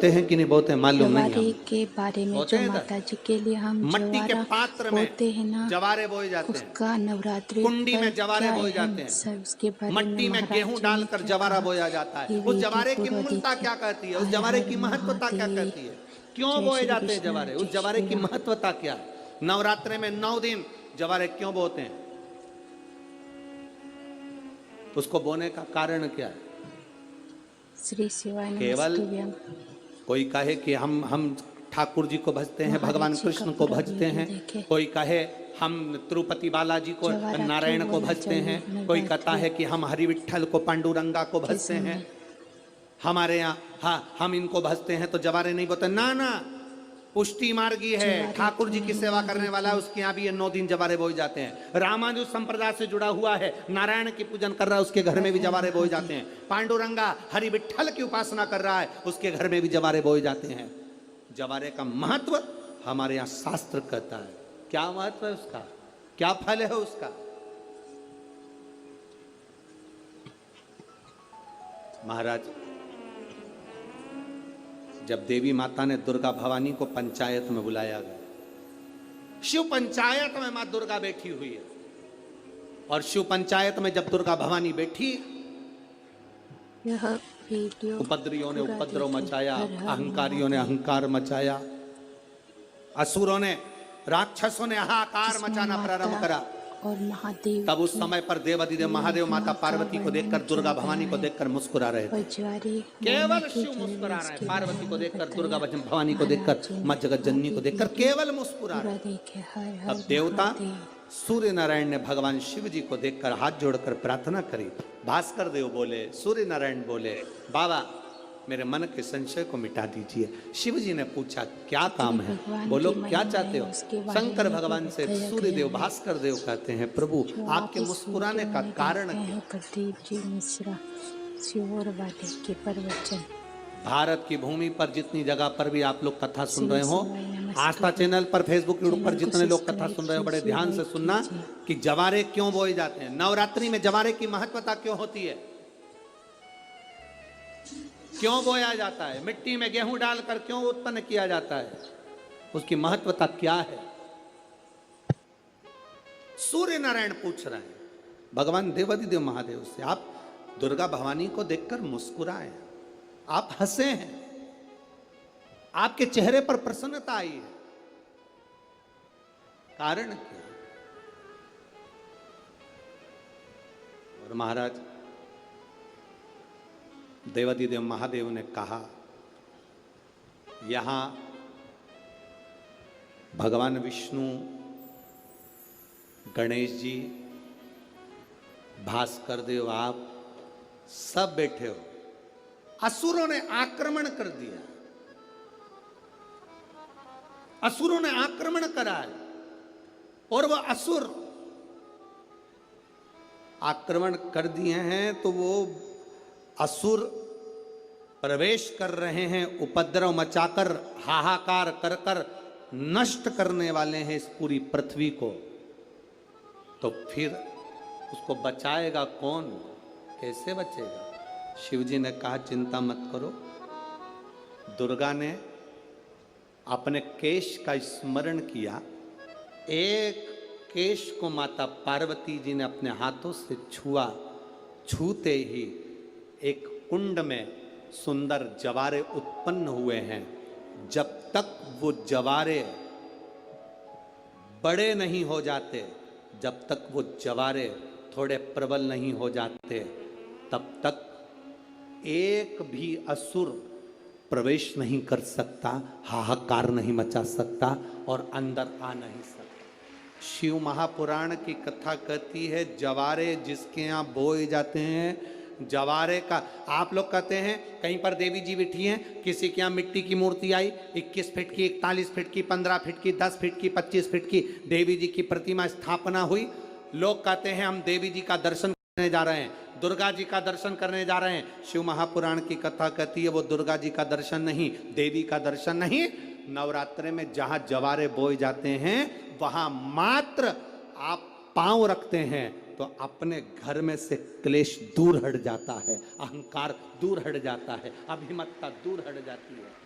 बोते हैं कि नहीं बोते मालूम नहीं। जवारे के बारे में जो माता जी के लिए हम मट्टी के पात्र में बोते हैं ना, जवारे बोए जाते हैं, उसका नवरात्रि कुंडी में जवारे बोए जाते सब हैं, उसके बारे मट्टी में गेहूं डालकर जवारा बोया जाता है। उस जवारे की मूलता क्या कहती है, उस जवारे की महत्वता क्या कहती है, क्यों बोए जाते हैं जवारे, उस जवारे की महत्वता क्या है? नवरात्रे में 9 दिन जवारे क्यों बोते हैं, उसको बोने का कारण क्या है? श्री शिवाय केवल कोई कहे कि हम ठाकुर जी को भजते हैं, भगवान कृष्ण को भजते हैं, कोई कहे हम तिरुपति बालाजी को, नारायण को भजते हैं, कोई कहता है कि हम हरि विठल को, पांडुरंगा को भजते हैं, हमारे यहाँ हाँ हम इनको भजते हैं तो जवारे नहीं बोते। ना ना, पुष्टि मार्गी है, ठाकुर जी की सेवा करने वाला है, उसके यहाँ भी ये 9 दिन जवारे बोए जाते हैं। रामानुज संप्रदाय से जुड़ा हुआ है, नारायण की पूजन कर रहा है, उसके घर में भी जवारे बोए जाते हैं। पांडुरंगा हरि विठल की उपासना कर रहा है, उसके घर में भी जवारे बोए जाते हैं। जवारे का महत्व हमारे यहाँ शास्त्र कहता है। क्या महत्व है उसका, क्या फल है उसका? महाराज, जब देवी माता ने दुर्गा भवानी को पंचायत में बुलाया गया, शिव पंचायत में मां दुर्गा बैठी हुई है, और शिव पंचायत में जब दुर्गा भवानी बैठी, यह वीडियो उपद्रवियों ने उपद्रव मचाया, अहंकारियों ने अहंकार मचाया, असुरों ने, राक्षसों ने हाहाकार मचाना प्रारंभ करा। और महादेव, तब उस समय पर देवाधिदेव महादेव माता पार्वती को देखकर, दुर्गा भवानी को देखकर मुस्कुरा रहे थे। केवल शिव मुस्कुरा रहे हैं, पार्वती को देखकर, दुर्गा भवानी को देखकर, मां जगत जननी को देखकर केवल मुस्कुरा रहे। अब देवता सूर्य नारायण ने भगवान शिव जी को देखकर हाथ जोड़कर प्रार्थना करी। भास्कर देव बोले, सूर्य नारायण बोले, बाबा मेरे मन के संशय को मिटा दीजिए। शिव जी ने पूछा क्या काम है, बोलो क्या चाहते हो? शंकर भगवान से सूर्य देव भास्कर देव कहते हैं, प्रभु आपके मुस्कुराने का कारण क्या? प्रदीप जी मिश्रा के प्रवचन। भारत की भूमि पर जितनी जगह पर भी आप लोग कथा सुन रहे हो, आस्था चैनल पर, फेसबुक यूट्यूब पर जितने लोग कथा सुन रहे हो, बड़े ध्यान से सुनना कि जवारे क्यों बोए जाते हैं। नवरात्रि में जवारे की महत्वता क्यों होती है, क्यों बोया जाता है, मिट्टी में गेहूं डालकर क्यों उत्पन्न किया जाता है, उसकी महत्वता क्या है? सूर्य नारायण पूछ रहे हैं भगवान देवाधिदेव महादेव से, आप दुर्गा भवानी को देखकर मुस्कुराए, आप हंसे हैं, आपके चेहरे पर प्रसन्नता आई है, कारण क्या? और महाराज देवाधिदेव महादेव ने कहा, यहां भगवान विष्णु, गणेश जी, भास्कर देव, आप सब बैठे हो। असुरों ने आक्रमण कर दिया, असुरों ने आक्रमण करा है, और वह असुर आक्रमण कर दिए हैं तो वो असुर प्रवेश कर रहे हैं, उपद्रव मचाकर, हाहाकार कर कर नष्ट करने वाले हैं इस पूरी पृथ्वी को। तो फिर उसको बचाएगा कौन, कैसे बचेगा? शिव जी ने कहा चिंता मत करो। दुर्गा ने अपने केश का स्मरण किया, एक केश को माता पार्वती जी ने अपने हाथों से छुआ, छूते ही एक कुंड में सुंदर जवारे उत्पन्न हुए हैं। जब तक वो जवारे बड़े नहीं हो जाते, जब तक वो जवारे थोड़े प्रबल नहीं हो जाते, तब तक एक भी असुर प्रवेश नहीं कर सकता, हाहाकार नहीं मचा सकता और अंदर आ नहीं सकता। शिव महापुराण की कथा कहती है, जवारे जिसके यहाँ बोए जाते हैं, जवारे का, आप लोग कहते हैं कहीं पर देवी जी बैठी हैं, किसी के यहाँ मिट्टी की मूर्ति आई, 21 फीट की, 41 फीट की, 15 फीट की, 10 फीट की, 25 फीट की देवी जी की प्रतिमा स्थापना हुई। लोग कहते हैं हम देवी जी का दर्शन करने जा रहे हैं, दुर्गा जी का दर्शन करने जा रहे हैं। शिव महापुराण की कथा कहती है वो दुर्गा जी का दर्शन नहीं, देवी का दर्शन नहीं। नवरात्रे में जहां जवारे बोए जाते हैं वहां मात्र आप पांव रखते हैं तो अपने घर में से क्लेश दूर हट जाता है, अहंकार दूर हट जाता है, अभिमतता दूर हट जाती है।